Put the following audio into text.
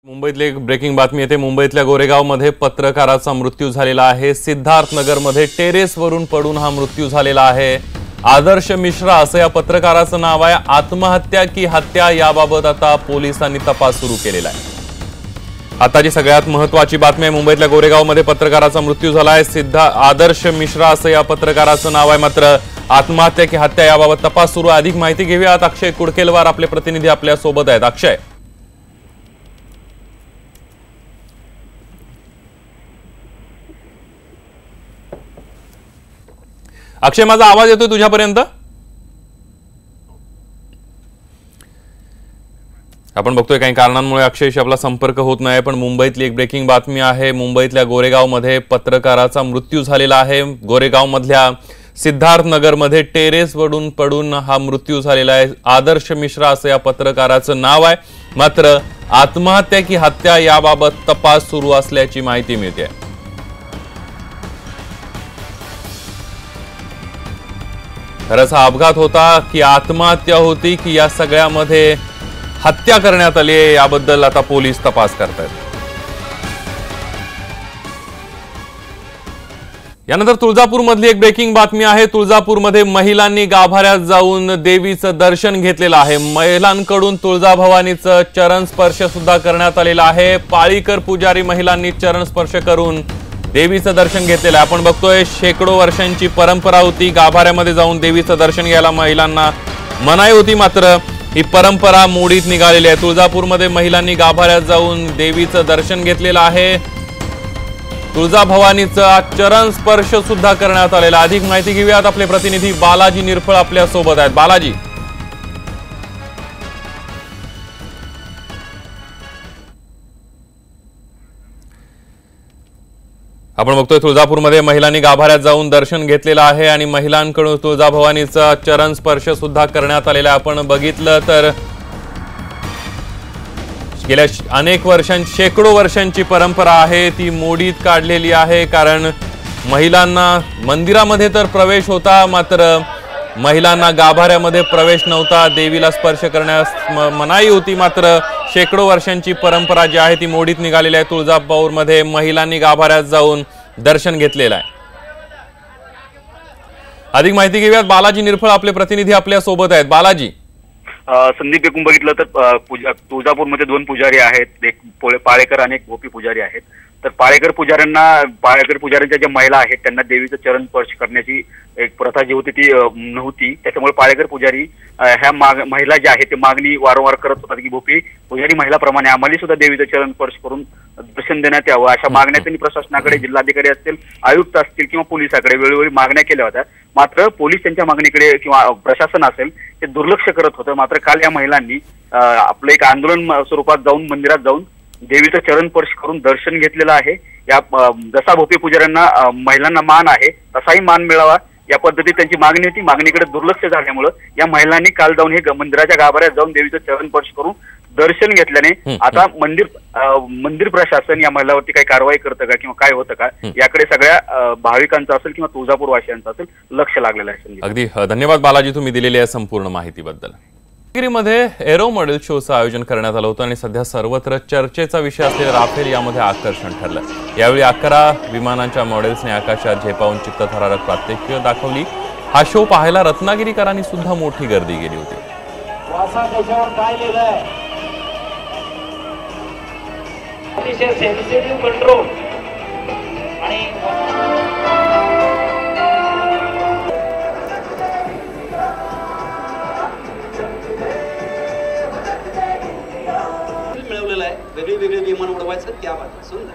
मुंबईतली एक ब्रेकिंग बातमी येते। मुंबईतल्या गोरेगावमध्ये पत्रकाराचा मृत्यू झालेला आहे। सिद्धार्थनगरमध्ये टेरेसवरून पडून हा मृत्यू झालेला आहे। आदर्श मिश्रा असं या पत्रकाराचं नाव आहे। आत्महत्या की हत्या याबाबत आता पोलिसांनी तपास सुरू केलेला आहे। आताची सगळ्यात महत्त्वाची बातमी आहे, मुंबईतल्या गोरेगावमध्ये पत्रकाराचा मृत्यू झाला आहे। आदर्श मिश्रा असं या पत्रकाराचं नाव आहे। मात्र आत्महत्या की हत्या याबाबत तपास सुरू आहे। अधिक माहिती घेऊयात, अक्षय कुडकेलवार आपले प्रतिनिधी आपल्या सोबत आहेत। अक्षय, अक्षय माझा आवाज येतोय तुझ्यापर्यंत? आपण बघतोय काही कारणांमुळे अक्षयशी आपला संपर्क होत नाही, पण मुंबईतली एक ब्रेकिंग बातमी आहे। मुंबईतल्या गोरेगावमध्ये पत्रकाराचा मृत्यू झालेला आहे। गोरेगावमधल्या सिद्धार्थनगरमध्ये टेरेसवरून पडून हा मृत्यू झालेला आहे। आदर्श मिश्रा असं या पत्रकाराचं नाव आहे। मात्र आत्महत्या की हत्या याबाबत तपास सुरू असल्याची माहिती मिळते। खरंच हा अपघात होता की आत्महत्या होती की या सगळ्यामध्ये हत्या करण्यात आली आहे, याबद्दल आता पोलीस तपास करतायत। यानंतर तुळजापूरमधली एक ब्रेकिंग बातमी आहे। तुळजापूरमध्ये महिलांनी गाभाऱ्यात जाऊन देवीचं दर्शन घेतलेलं आहे। महिलांकडून तुळजाभवानीचं चरण स्पर्श सुद्धा करण्यात आलेला आहे। पाळीकर पुजारी महिलांनी चरण स्पर्श करून देवीचं दर्शन घेतलेलं आहे। आपण बघतोय शेकडो वर्षांची परंपरा होती, गाभाऱ्यामध्ये जाऊन देवीचं दर्शन घ्यायला महिलांना मनाई होती, मात्र ही परंपरा मोडीत निघालेली आहे। तुळजापूरमध्ये महिलांनी गाभाऱ्यात जाऊन देवीचं दर्शन घेतलेलं आहे। तुळजाभवानीचा चरण स्पर्श सुद्धा करण्यात आलेला। अधिक माहिती घेऊयात, आपले प्रतिनिधी बालाजी निरफळ आपल्या सोबत आहेत। बालाजी, आपण बघतोय तुळजापूरमध्ये महिलांनी गाभाऱ्यात जाऊन दर्शन घेतलेलं आहे आणि महिलांकडून तुळजाभवानीचा चरण स्पर्श सुद्धा करण्यात आलेला आहे। आपण बघितलं तर गेल्या अनेक वर्षांची, शेकडो वर्षांची परंपरा आहे ती मोडीत काढलेली आहे। कारण महिलांना मंदिरामध्ये तर प्रवेश होता, मात्र महिलांना गाभाऱ्यामध्ये प्रवेश नव्हता। देवीला स्पर्श करण्यास मनाई होती, मात्र शेकडो वर्षांची परंपरा जी आहे ती मोडीत निघालेली आहे। तुळजापूरमध्ये महिलांनी गाभाऱ्यात जाऊन दर्शन घेतलेलं आहे। अधिक माहिती घेऊयात, बालाजी निरफळ आपले प्रतिनिधी आपल्या सोबत आहेत। बालाजी, संदीप, एकूण बघितलं तर तुळजापूरमध्ये दोन पुजारी आहेत, एक पाळेकर आणि एक गोपी पुजारी आहेत। तर पाळेकर पुजाऱ्यांच्या ज्या महिला आहेत त्यांना देवीचं चरण स्पर्श करण्याची एक प्रथा जी होती ती नव्हती, त्याच्यामुळे पाळेकर पुजारी ह्या महिला ज्या आहेत ते मागणी वारंवार करत होतात की गोपी पुजारी महिलाप्रमाणे आम्हाला सुद्धा देवीचं चरण स्पर्श करून दर्शन देण्यात यावं, अशा मागण्या त्यांनी प्रशासनाकडे, जिल्हाधिकारी असतील, आयुक्त असतील किंवा पोलिसाकडे वेळोवेळी मागण्या केल्या होत्या। मात्र पोलीस त्यांच्या मागणीकडे किंवा प्रशासन असेल ते दुर्लक्ष करत होतं। मात्र काल या महिलांनी आपलं एक आंदोलन स्वरूपात जाऊन मंदिरात जाऊन देवीचं चरण स्पर्श करून दर्शन घेतलेलं आहे। या जसा गोपी पुजाऱ्यांना महिलांना मान आहे तसाही मान मिळावा या पद्धतीत त्यांची मागणी होती। मागणीकडे दुर्लक्ष झाल्यामुळे या महिलांनी काल जाऊन हे मंदिराच्या गाभाऱ्यात जाऊन देवीचं चरण स्पर्श करून दर्शन घेतल्याने आता मंदिर प्रशासन या महिलावरती काही कारवाई करतं का किंवा काय होतं का, याकडे सगळ्या भाविकांचं असेल किंवा तुळजापूरवासियांचं असेल लक्ष लागलेलं आहे। अगदी धन्यवाद बालाजी, तुम्ही दिलेल्या संपूर्ण माहितीबद्दल। मध्ये एरो मॉडेल शोचं आयोजन करण्यात आलं होतं आणि सध्या सर्वत्र चर्चेचा विषय असलेला राफेल यामध्ये आकर्षण ठरलं। यावेळी 11 विमानांच्या मॉडेल्सने आकाशात झेपावून चित्तथरारक प्रात्यक्षिकं दाखवली। हा शो पाहायला रत्नागिरीकरांनी सुद्धा मोठी गर्दी केली होती। वेगवेगळे विमान उडवायचं, क्या बात, सुंदर।